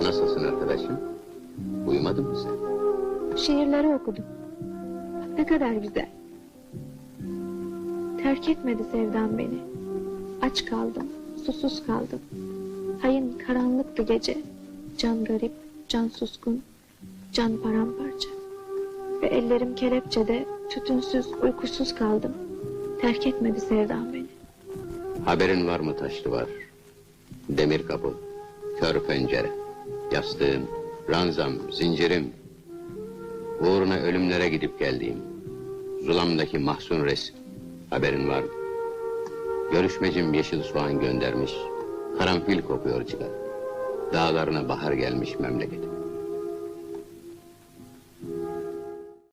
Nasılsın arkadaşım? Uyumadın mı sen? Şiirleri okudum. Bak ne kadar güzel. Terk etmedi sevdam beni. Aç kaldım, susuz kaldım. Hayın karanlıktı gece. Can garip, can suskun, can paramparça. Ve ellerim kelepçede, tütünsüz, uykusuz kaldım. Terk etmedi sevdam beni. Haberin var mı taşlı var? Demir kapı, kör pencere, yastığım, ranzam, zincirim. Uğruna ölümlere gidip geldiğim, zulamdaki mahzun resim. Haberin var mı? Görüşmecim yeşil soğan göndermiş, karanfil kokuyor çıkar. Dağlarına bahar gelmiş memleketim.